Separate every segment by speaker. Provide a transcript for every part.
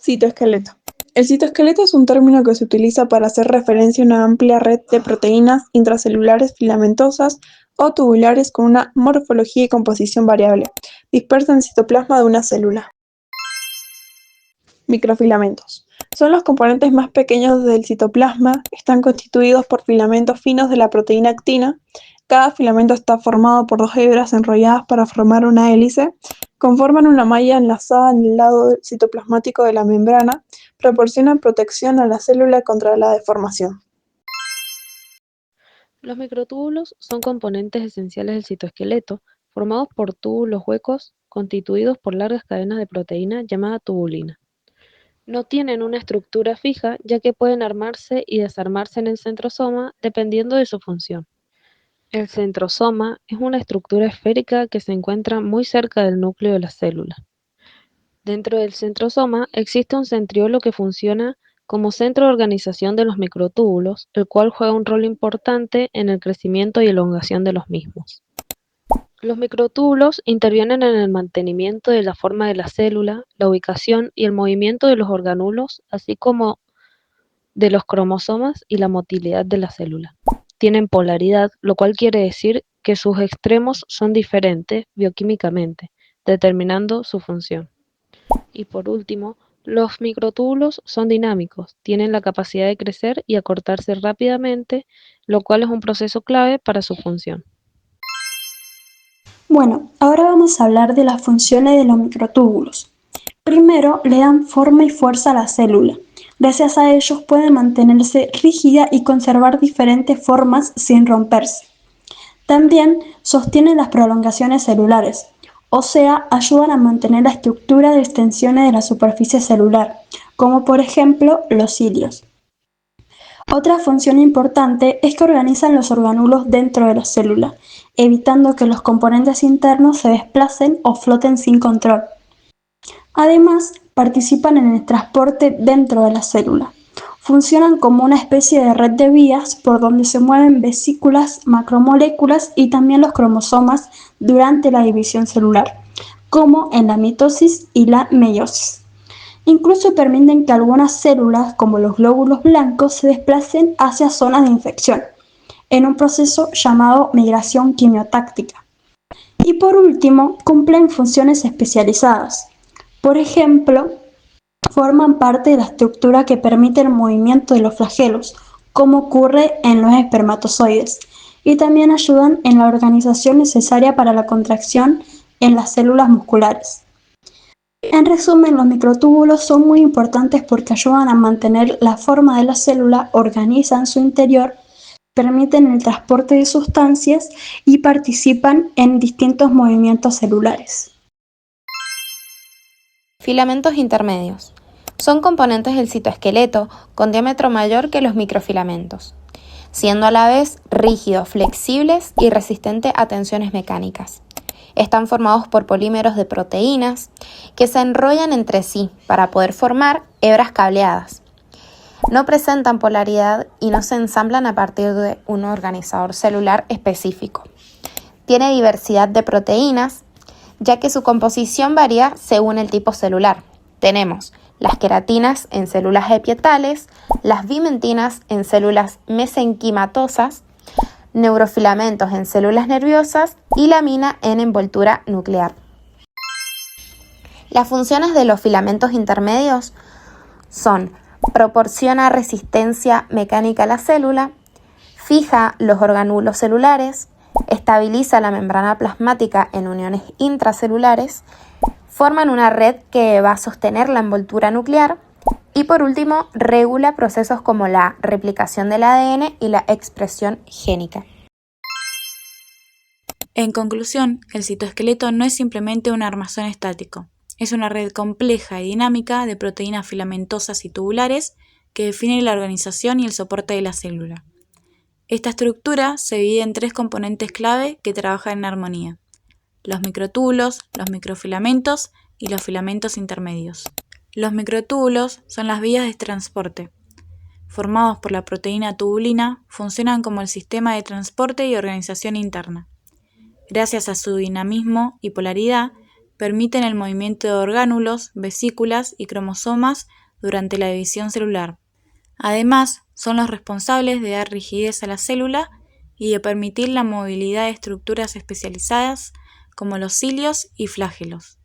Speaker 1: Citoesqueleto. El citoesqueleto es un término que se utiliza para hacer referencia a una amplia red de proteínas intracelulares filamentosas o tubulares con una morfología y composición variable, dispersas en el citoplasma de una célula. Microfilamentos. Son los componentes más pequeños del citoplasma, están constituidos por filamentos finos de la proteína actina. Cada filamento está formado por dos hebras enrolladas para formar una hélice, conforman una malla enlazada en el lado citoplasmático de la membrana, proporcionan protección a la célula contra la deformación.
Speaker 2: Los microtúbulos son componentes esenciales del citoesqueleto, formados por túbulos huecos constituidos por largas cadenas de proteína llamada tubulina. No tienen una estructura fija, ya que pueden armarse y desarmarse en el centrosoma dependiendo de su función. El centrosoma es una estructura esférica que se encuentra muy cerca del núcleo de la célula. Dentro del centrosoma existe un centriolo que funciona como centro de organización de los microtúbulos, el cual juega un rol importante en el crecimiento y elongación de los mismos. Los microtúbulos intervienen en el mantenimiento de la forma de la célula, la ubicación y el movimiento de los orgánulos, así como de los cromosomas y la motilidad de la célula. Tienen polaridad, lo cual quiere decir que sus extremos son diferentes bioquímicamente, determinando su función. Y por último, los microtúbulos son dinámicos, tienen la capacidad de crecer y acortarse rápidamente, lo cual es un proceso clave para su función.
Speaker 3: Bueno, ahora vamos a hablar de las funciones de los microtúbulos. Primero, le dan forma y fuerza a la célula. Gracias a ellos puede mantenerse rígida y conservar diferentes formas sin romperse. También sostienen las prolongaciones celulares, o sea, ayudan a mantener la estructura de extensiones de la superficie celular, como por ejemplo los cilios. Otra función importante es que organizan los orgánulos dentro de la célula, evitando que los componentes internos se desplacen o floten sin control. Además, participan en el transporte dentro de la célula. Funcionan como una especie de red de vías por donde se mueven vesículas, macromoléculas y también los cromosomas durante la división celular, como en la mitosis y la meiosis. Incluso permiten que algunas células, como los glóbulos blancos, se desplacen hacia zonas de infección, en un proceso llamado migración quimiotáctica. Y por último, cumplen funciones especializadas. Por ejemplo, forman parte de la estructura que permite el movimiento de los flagelos, como ocurre en los espermatozoides, y también ayudan en la organización necesaria para la contracción en las células musculares. En resumen, los microtúbulos son muy importantes porque ayudan a mantener la forma de la célula, organizan su interior, permiten el transporte de sustancias y participan en distintos movimientos celulares.
Speaker 4: Filamentos intermedios. Son componentes del citoesqueleto con diámetro mayor que los microfilamentos, siendo a la vez rígidos, flexibles y resistentes a tensiones mecánicas. Están formados por polímeros de proteínas que se enrollan entre sí para poder formar hebras cableadas. No presentan polaridad y no se ensamblan a partir de un organizador celular específico. Tiene diversidad de proteínas, ya que su composición varía según el tipo celular. Tenemos las queratinas en células epietales, las bimentinas en células mesenquimatosas, neurofilamentos en células nerviosas y lamina en envoltura nuclear. Las funciones de los filamentos intermedios son: proporciona resistencia mecánica a la célula, fija los orgánulos celulares, estabiliza la membrana plasmática en uniones intracelulares, forman una red que va a sostener la envoltura nuclear y por último regula procesos como la replicación del ADN y la expresión génica.
Speaker 5: En conclusión, el citoesqueleto no es simplemente un armazón estático, es una red compleja y dinámica de proteínas filamentosas y tubulares que define la organización y el soporte de la célula. Esta estructura se divide en tres componentes clave que trabajan en armonía: los microtúbulos, los microfilamentos y los filamentos intermedios. Los microtúbulos son las vías de transporte. Formados por la proteína tubulina, funcionan como el sistema de transporte y organización interna. Gracias a su dinamismo y polaridad, permiten el movimiento de orgánulos, vesículas y cromosomas durante la división celular. Además, son los responsables de dar rigidez a la célula y de permitir la movilidad de estructuras especializadas como los cilios y flagelos.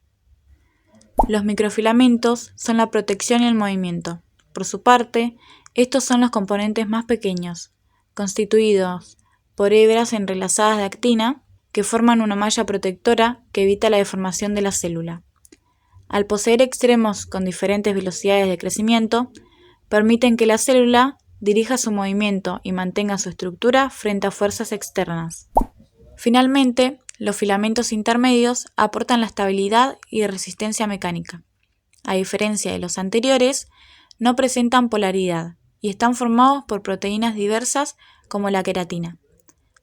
Speaker 5: Los microfilamentos son la protección y el movimiento. Por su parte, estos son los componentes más pequeños, constituidos por hebras entrelazadas de actina que forman una malla protectora que evita la deformación de la célula. Al poseer extremos con diferentes velocidades de crecimiento, permiten que la célula dirija su movimiento y mantenga su estructura frente a fuerzas externas. Finalmente, los filamentos intermedios aportan la estabilidad y resistencia mecánica. A diferencia de los anteriores, no presentan polaridad y están formados por proteínas diversas como la queratina.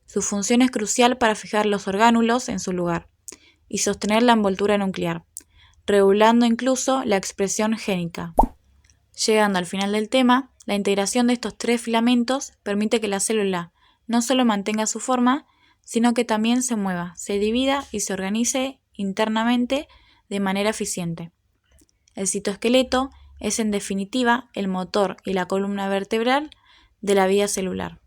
Speaker 5: Su función es crucial para fijar los orgánulos en su lugar y sostener la envoltura nuclear, regulando incluso la expresión génica. Llegando al final del tema, la integración de estos 3 filamentos permite que la célula no solo mantenga su forma, sino que también se mueva, se divida y se organice internamente de manera eficiente. El citoesqueleto es en definitiva el motor y la columna vertebral de la vida celular.